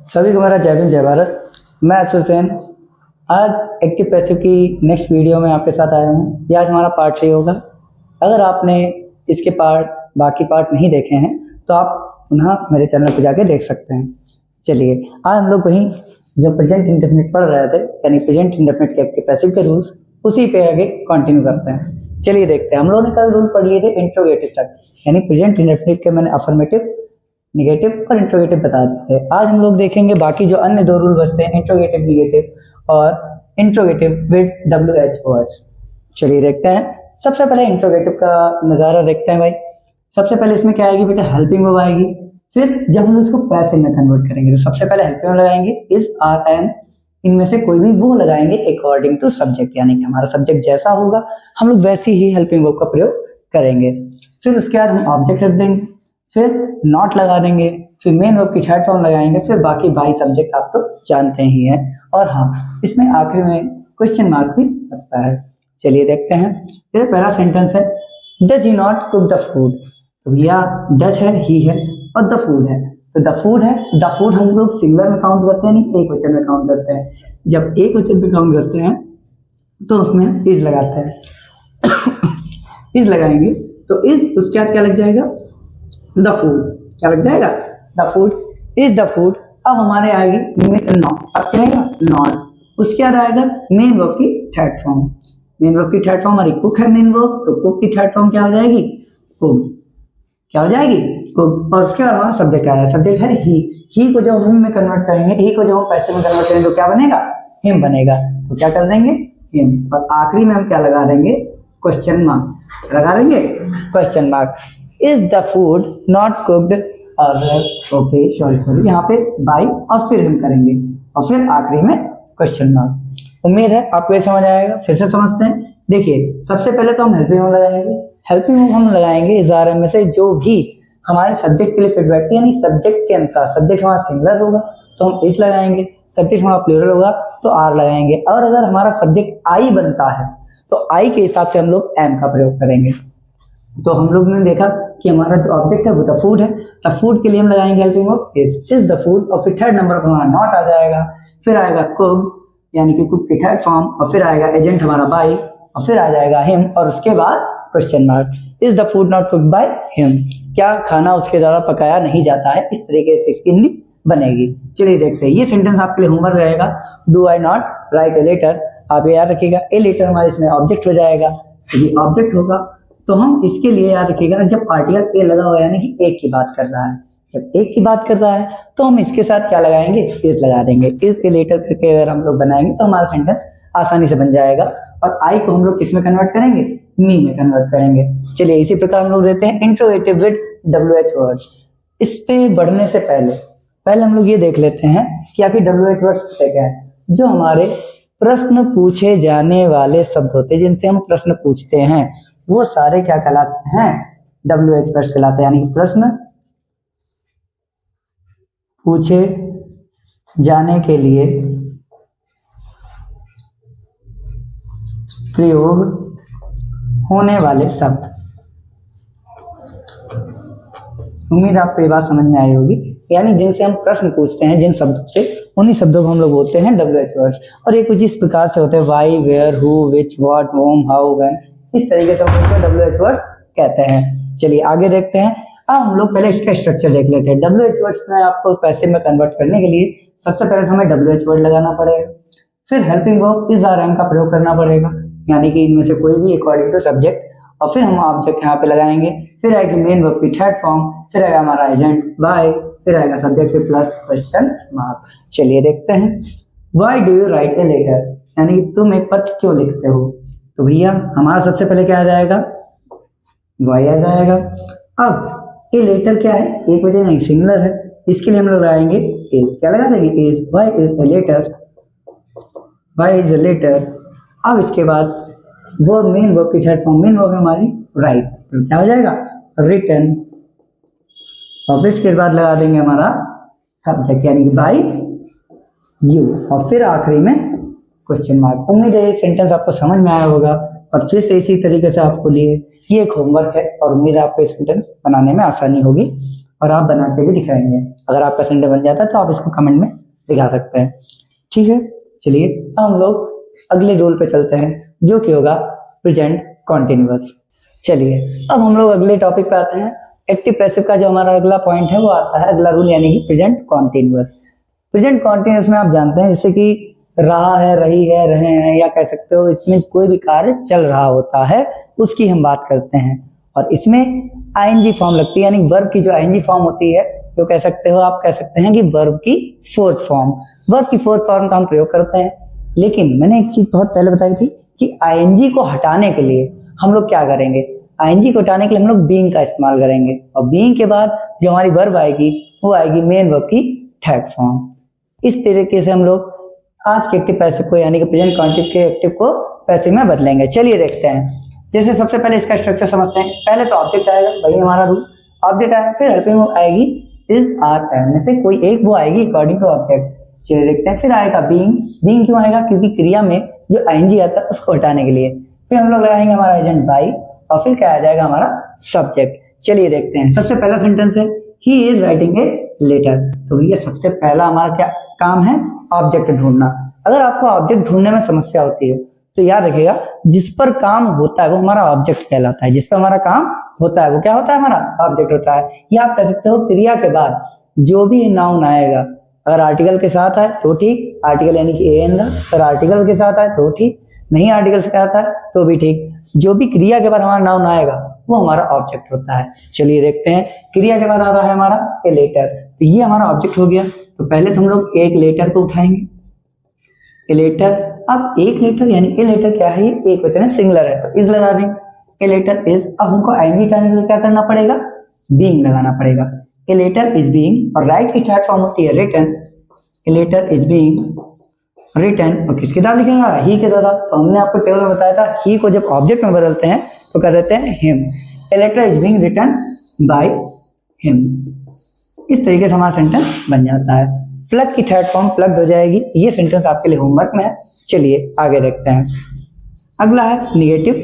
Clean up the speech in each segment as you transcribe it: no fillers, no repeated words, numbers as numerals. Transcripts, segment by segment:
सभी को मेरा जय हिंद जय भारत। मैं अशोक हुसैन आज एक्टिव पैसिव की नेक्स्ट वीडियो में आपके साथ आया हूँ। ये आज हमारा पार्ट 3 होगा। अगर आपने इसके बाकी पार्ट नहीं देखे हैं तो आप पुनः मेरे चैनल पर जाके देख सकते हैं। चलिए आज हम लोग वहीं जो प्रेजेंट इंडेफिनिट पढ़ रहे थे यानी प्रेजेंट इंडेफिनिट के एक्टिव पैसिव के रूल्स उसी पे आगे कंटिन्यू करते हैं। चलिए देखते हैं। हम लोगों ने कल रूल पढ़ लिए थे इंट्रोगेटिव तक, यानी प्रेजेंट इंडेफिनिट के मैंने अफर्मेटिव, निगेटिव और इंट्रोगेटिव बता दिए थे। आज हम लोग देखेंगे बाकी जो अन्य 2 रूल बचते हैं, इंट्रोगेटिव निगेटिव और इंट्रोगेटिव विद WH वर्ड्स। चलिए देखते हैं। सबसे पहले इंट्रोगेटिव का नज़ारा देखते हैं भाई। सबसे पहले इसमें क्या आएगी बेटा, हेल्पिंग वर्ब आएगी। फिर जब हम इसको पैसिव में कन्वर्ट करेंगे तो सबसे पहले हेल्पिंग वर्ब लगाएंगे इज, आर, एन, इनमें से कोई भी वो लगाएंगे अकॉर्डिंग टू सब्जेक्ट, यानी कि हमारा सब्जेक्ट जैसा होगा हम लोग वैसी ही हेल्पिंग वर्ब का प्रयोग करेंगे। फिर उसके बाद हम ऑब्जेक्ट रख देंगे, फिर नॉट लगा देंगे, फिर मेन वर्ब की थर्ड फॉर्म लगाएंगे, फिर बाकी बाई सब्जेक्ट आप तो जानते ही हैं। और हाँ, इसमें आखिर में क्वेश्चन मार्क भी बचता है। चलिए देखते हैं। ये पहला सेंटेंस है, does he not cook the food. तो भैया डज है, ही है और द फूड है। तो द फूड है, द फूड हम लोग सिंगुलर में काउंट करते हैं, नहीं एक वचन में काउंट करते हैं। जब एक वचन में काउंट करते हैं तो उसमें इज लगाते हैं इज लगाएंगे तो इज उसके बाद क्या लग जाएगा, द फूड। क्या लग जाएगा, the food is the food. अब हमारे आएगी नॉट, अब क्या आएगा नॉट। उसके बाद आएगा मेन वर्ब की थर्ड फॉर्म। मेन वर्ब की थर्ड फॉर्म हमारी कुक है मेन वर्ब, तो कुक की थर्ड फॉर्म क्या हो जाएगी, कुक। क्या हो जाएगी, कुक। और उसके बाद हमारा सब्जेक्ट आया, सब्जेक्ट है ही को जब हम में कन्वर्ट करेंगे, ही को जब हम पैसे में कन्वर्ट करेंगे तो क्या बनेगा, हिम बनेगा। तो क्या कर देंगे, हिम। और आखिरी में हम क्या लगा देंगे, क्वेश्चन मार्क लगा देंगे, question mark. Is the food not cooked, okay sorry यहाँ पे बाई और फिर हम करेंगे और फिर आखिरी में क्वेश्चन मार्क। उम्मीद है आपको ये समझ आएगा। फिर से समझते हैं। देखिए सबसे पहले तो हम हेल्पिंग वर्ब लगाएंगे। हेल्पिंग वर्ब हम लगाएंगे इस आर में से जो भी हमारे सब्जेक्ट के लिए फिट बैठती है, यानी सब्जेक्ट के अनुसार। सब्जेक्ट हमारा सिंगुलर होगा तो हम इस लगाएंगे, सब्जेक्ट हमारा प्लूरल होगा तो आर लगाएंगे, और अगर हमारा सब्जेक्ट आई बनता है तो आई के हिसाब से हम लोग एम का प्रयोग करेंगे। तो हम लोग ने देखा कि हमारा जो ऑब्जेक्ट है वो द फूड है, द फूड के लिए हम लगाएंगे helping verb is the food, और फिर थर्ड नंबर पर हमारा नॉट आ जाएगा, फिर आएगा कुक यानी कि कुक की थर्ड फॉर्म, और फिर आएगा एजेंट हमारा बाई, और फिर आ जाएगा हिम, और उसके बाद question mark. Is the food not cooked by him, क्या खाना उसके द्वारा पकाया नहीं जाता है। इस तरीके से इसकी हिंदी बनेगी। चलिए देखते हैं। ये सेंटेंस आपके लिए होमवर्क रहेगा, do I not write a letter. आप याद रखिएगा ए लेटर हमारे इसमें ऑब्जेक्ट हो जाएगा। यदि ऑब्जेक्ट होगा तो हम इसके लिए याद रखिएगा ना, जब आर्टिकल ए लगा हुआ है यानी कि एक की बात कर रहा है, जब एक की बात कर रहा है तो हम इसके साथ क्या लगाएंगे, इज लगा देंगे। इज ए लेटर करके अगर हम लोग बनाएंगे तो हमारा सेंटेंस आसानी से बन जाएगा। और आई को हम लोग किस में कन्वर्ट करेंगे, मी में कन्वर्ट करेंगे। चलिए इसी प्रकार हम लोग देते हैं इंट्रोगेटिव विद WH वर्ड्स। इस पे बढ़ने से पहले हम लोग ये देख लेते हैं कि आखिर WH वर्ड्स क्या है। जो हमारे प्रश्न पूछे जाने वाले शब्द होते हैं, जिनसे हम प्रश्न पूछते हैं, वो सारे क्या कहलाते हैं, WH वर्ड्स कहलाते हैं। यानी प्रश्न पूछे जाने के लिए प्रयोग होने वाले शब्द। उम्मीद आपको ये बात समझ में आई होगी। यानी जिनसे हम प्रश्न पूछते हैं, जिन शब्दों से, उन्हीं शब्दों को हम लोग बोलते हैं WH वर्ड्स। और ये कुछ इस प्रकार से होते हैं, why, where, who, which, what, whom, how, when. इस तरीके से हम उनको WH वर्ड्स कहते हैं। चलिए आगे देखते हैं। अब हम लोग पहले इसका स्ट्रक्चर देख लेते हैं। WH वर्ड्स में आपको पैसे में कन्वर्ट करने के लिए सबसे पहले हमें WH वर्ड लगाना पड़ेगा, फिर helping verb is are am का प्रयोग करना पड़ेगा, यानी कि इनमें से कोई भी अकॉर्डिंग टू सब्जेक्ट, और फिर हम ऑब्जेक्ट यहाँ पे लगाएंगे, फिर आएगी मेन वर्ब की थर्ड फॉर्म, फिर आएगा हमारा एजेंट बाय, फिर आएगा सब्जेक्ट फिर प्लस क्वेश्चन मार्क। चलिए देखते हैं। Why do you write a letter, यानी तुम एक पत्र क्यों लिखते हो। तो भैया हमारा सबसे पहले क्या आ जाएगा, व्हाई आ जाएगा। अब ये लेटर क्या है, एक वजह नहीं, सिंगुलर है, इसके लिए हम लोग लगाएंगे इज। क्या लगा देंगे, is. Why is a letter, why is a letter. अब इसके बाद वो मेन वर्ब की थर्ड फॉर्म, मेन वर्ब हमारी राइट, तो क्या हो जाएगा, रिटन। और फिर इसके बाद लगा देंगे हमारा सब्जेक्ट यानी कि बाय यू, और फिर आखिरी में क्वेश्चन मार्क। उम्मीद है ये सेंटेंस आपको समझ में आया होगा। और फिर से इसी तरीके से आपको लिए ये एक होमवर्क है, और उम्मीद है आपको सेंटेंस बनाने में आसानी होगी। और आप बना के भी दिखाएंगे। अगर आपका सेंटेंस बन जाता है तो आप इसको कमेंट में दिखा सकते हैं। ठीक है, चलिए अब हम लोग अगले रूल पे चलते हैं जो कि होगा प्रेजेंट कॉन्टिन्यूअस। चलिए अब हम लोग अगले टॉपिक पे आते हैं। एक्टिव पैसिव का जो हमारा अगला पॉइंट है वो आता है अगला रूल, यानी कि प्रेजेंट कॉन्टिन्यूअस। प्रेजेंट कॉन्टिन्यूअस में आप जानते हैं जैसे कि रहा है, रही है, रहे हैं, या कह सकते हो इसमें कोई भी कार्य चल रहा होता है उसकी हम बात करते हैं। और इसमें आईएनजी फॉर्म लगती है, यानी वर्ब की जो आईएनजी फॉर्म होती है जो कह सकते हो, आप कह सकते हैं कि वर्ब की फोर्थ फॉर्म, वर्ब की फोर्थ फॉर्म का हम प्रयोग करते हैं। लेकिन मैंने एक चीज बहुत पहले बताई थी कि आईएनजी को हटाने के लिए हम लोग क्या करेंगे, आईएनजी को हटाने के लिए हम लोग बीइंग का इस्तेमाल करेंगे, और बीइंग के बाद जो हमारी वर्ब आएगी वो आएगी मेन वर्ब की थर्ड फॉर्म। इस तरीके से हम लोग आज के एक्टिव पैसिव को यानी कि प्रेजेंट कॉन्टिन्यूअस के एक्टिव को पैसिव में बदलेंगे। चलिए देखते हैं। जैसे सबसे पहले इसका स्ट्रक्चर समझते हैं। पहले तो ऑब्जेक्ट आएगा, वही हमारा रूल, ऑब्जेक्ट आएगा, फिर हेल्पिंग वर्ब आएगी इज आर एम में से कोई एक वो आएगी अकॉर्डिंग टू ऑब्जेक्ट। चलिए देखते हैं। फिर आएगा बीइंग, बीइंग क्यों आएगा, क्योंकि क्रिया में जो आईएनजी आता है उसको हटाने के लिए। फिर हम लोग लगाएंगे हमारा एजेंट बाई, और फिर क्या आ जाएगा हमारा सब्जेक्ट। चलिए देखते हैं। सबसे पहला सेंटेंस है he is writing a letter. तो भैया सबसे पहला हमारा क्या काम है, ऑब्जेक्ट ढूंढना। अगर आपको ऑब्जेक्ट ढूंढने में समस्या होती है तो याद रखिएगा जिस पर काम होता है वो हमारा ऑब्जेक्ट कहलाता है। जिस पर हमारा काम होता है वो क्या होता है, हमारा ऑब्जेक्ट होता है। या आप कह सकते हो क्रिया के बाद जो भी नाउन आएगा, अगर आर्टिकल के साथ आए तो ठीक, आर्टिकल यानी कि ए एन द, अगर आर्टिकल के साथ आए तो ठीक, नहीं आर्टिकल से आता है तो भी ठीक, जो भी क्रिया के बाद हमारा नाउन आएगा वो हमारा ऑब्जेक्ट होता है। चलिए देखते हैं। क्रिया के बाद आ रहा है हमारा ए लेटर, तो ये हमारा ऑब्जेक्ट हो गया। तो पहले तो हम लोग एक लेटर को उठाएंगे, ए लेटर। अब एक लेटर यानी ए लेटर क्या है, ये एक वचन है, सिंगुलर है, तो इज लगा देंगे। A letter is. अब हमको आईएनजी हटाने के लिए क्या करना पड़ेगा, बीइंग लगाना पड़ेगा। ए लेटर इज बीइंग, और राइट की थर्ड फॉर्म होती है written. A letter is being written, और किसके द्वारा लिखेगा, ही के द्वारा। तो हमने आपको टेबल में बताया था ही को जब ऑब्जेक्ट में बदलते हैं तो कर देते हैं him. A letter is being written by him. इस तरीके से हमारा सेंटेंस बन जाता है। प्लग की थर्ड फॉर्म प्लग्ड हो जाएगी। ये सेंटेंस आपके लिए होमवर्क में है। चलिए आगे देखते हैं। अगला है निगेटिव,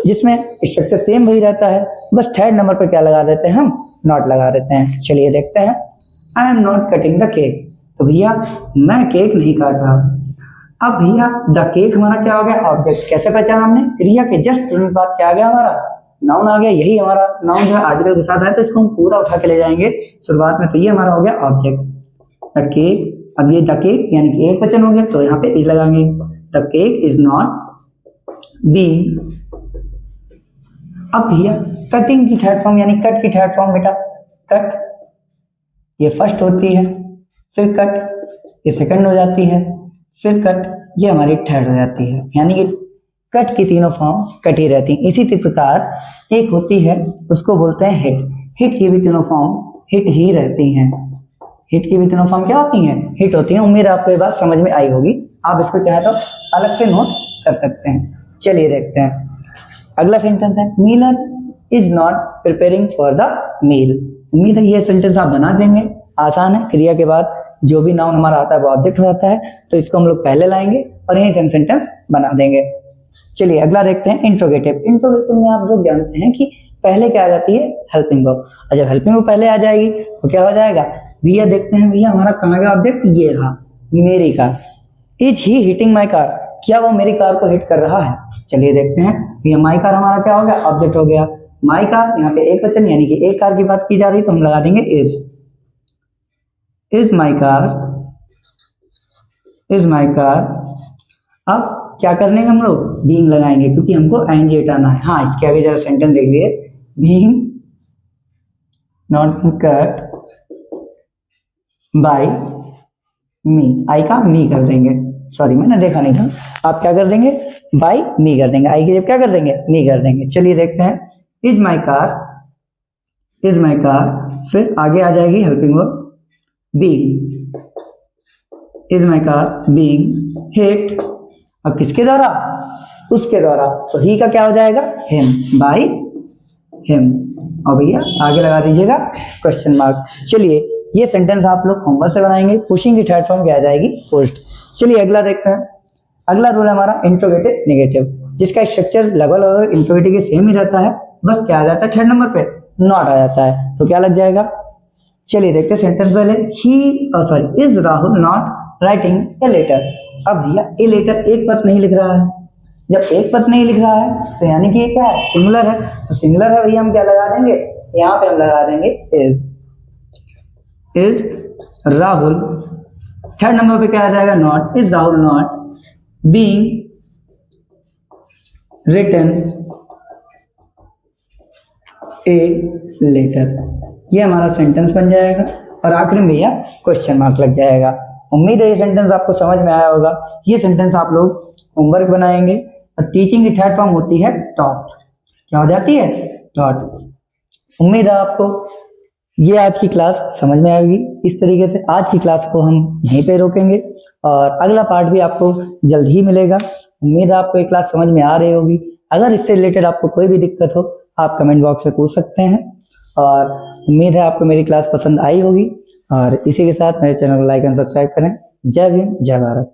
जिसमें स्ट्रक्चर सेम वही रहता है, बस थर्ड नंबर पे क्या लगा देते हैं, हम नॉट लगा देते हैं। चलिए देखते हैं। I am not cutting the cake. तो भैया मैं केक नहीं काट रहा। अब भैया द केक हमारा क्या हो गया, ऑब्जेक्ट। कैसे पहचाना हमने, क्रिया के जस्ट तुरंत बाद क्या आ गया, हमारा नाउन आ गया। यही हमारा नाउन जो है आर्टिकल के साथ है, तो इसको हम पूरा उठा के ले जाएंगे शुरुआत में। तो ये हमारा हो गया ऑब्जेक्ट द केक। अब ये द केक यानी कि एक वचन हो गया, तो यहाँ पे इज लगाएंगे। The cake is not being. अब भैया कटिंग की थर्ड फॉर्म यानी कट की थर्ड फॉर्म, बेटा कट ये फर्स्ट होती है, फिर कट ये सेकंड हो जाती है, फिर कट ये हमारी थर्ड हो जाती है। यानी कि कट की तीनों फॉर्म कट ही रहती हैं। इसी प्रकार एक होती है उसको बोलते हैं हिट। हिट की भी तीनों फॉर्म हिट ही रहती हैं। हिट की भी तीनों फॉर्म क्या होती हैं, हिट होती हैं। उम्मीद आपको ये बात समझ में आई होगी। आप इसको चाहे तो अलग से नोट कर सकते हैं। चलिए देखते हैं। अगला सेंटेंस है Miller is not preparing for the meal. उम्मीद है ये सेंटेंस आप बना देंगे, आसान है। क्रिया के बाद जो भी नाउन हमारा आता है वो ऑब्जेक्ट हो जाता है, तो इसको हम लोग पहले लाएंगे और यहीं से हम सेंटेंस बना देंगे। चलिए अगला देखते हैं इंट्रोगेटिव। इंट्रोगेटिव में आप लोग जानते हैं कि पहले क्या आ जाती है, हेल्पिंग वर्ब। और जब हेल्पिंग वर्ब पहले आ जाएगी तो क्या हो जाएगा, भैया देखते हैं भैया हमारा कहाँ गया ऑब्जेक्ट, ये रहा मेरी car. Is he hitting my car, क्या वो मेरी कार को हिट कर रहा है। चलिए देखते हैं। भैया माई कार हमारा क्या हो गया, ऑब्जेक्ट हो गया। माई कार यहाँ पे एक वचन यानी कि एक कार की बात की जा रही, तो हम लगा देंगे is my car, is my car. अब क्या करने हम लोग, बीइंग लगाएंगे क्योंकि हमको आईएनजी हटाना है। हाँ इसके आगे जरा सेंटेंस देख लिए, बीइंग नॉट कट बाय मी। आई का मी कर देंगे, सॉरी मैंने देखा नहीं था। आप क्या कर देंगे, बाय मी कर देंगे। आई की जब क्या कर देंगे, मी कर देंगे। चलिए देखते हैं। Is my car, is my car, फिर आगे आ जाएगी helping verb being. Is my car being hit. अब किसके द्वारा, उसके द्वारा, तो ही का क्या हो जाएगा, हिम, बाय हिम। और भैया आगे लगा दीजिएगा क्वेश्चन मार्क। चलिए ये सेंटेंस आप लोग होमवर्क से बनाएंगे। पुशिंग की थर्ड फॉर्म क्या आ जाएगी, पोस्ट। चलिए अगला देखते हैं। अगला रूल है हमारा इंट्रोगेटिव नेगेटिव, जिसका स्ट्रक्चर लगभग इंट्रोगेटिव के सेम ही रहता है, बस क्या आ जाता है थर्ड नंबर पे, नॉट आ जाता है। तो क्या लग जाएगा, चलिए देखते सेंटेंस पहले। Is Rahul not writing a letter. अब भैया ए लेटर एक पत्र नहीं लिख रहा है। जब एक पत्र नहीं लिख रहा है तो यानी कि ये क्या है, सिंगुलर है। तो सिंगुलर है भैया, हम क्या लगा देंगे, यहाँ पे हम लगा देंगे इज राहुल। थर्ड नंबर पे क्या आ जाएगा, not. Is Rahul not being written a letter. ये हमारा सेंटेंस बन जाएगा और आखिरी में भैया क्वेश्चन मार्क लग जाएगा। उम्मीद है ये सेंटेंस आपको समझ में आया होगा। ये सेंटेंस आप लोग होमवर्क बनाएंगे। और टीचिंग की थर्ड फॉर्म होती है टॉट। क्या हो जाती है, टॉट। उम्मीद है आपको ये आज की क्लास समझ में आएगी। इस तरीके से आज की क्लास को हम यहीं पे रोकेंगे और अगला पार्ट भी आपको जल्द ही मिलेगा। उम्मीद है आपको ये क्लास समझ में आ रही होगी। अगर इससे रिलेटेड आपको कोई भी दिक्कत हो आप कमेंट बॉक्स में पूछ सकते हैं। और उम्मीद है आपको मेरी क्लास पसंद आई होगी। और इसी के साथ मेरे चैनल को लाइक एंड सब्सक्राइब करें। जय भीम, जय भारत।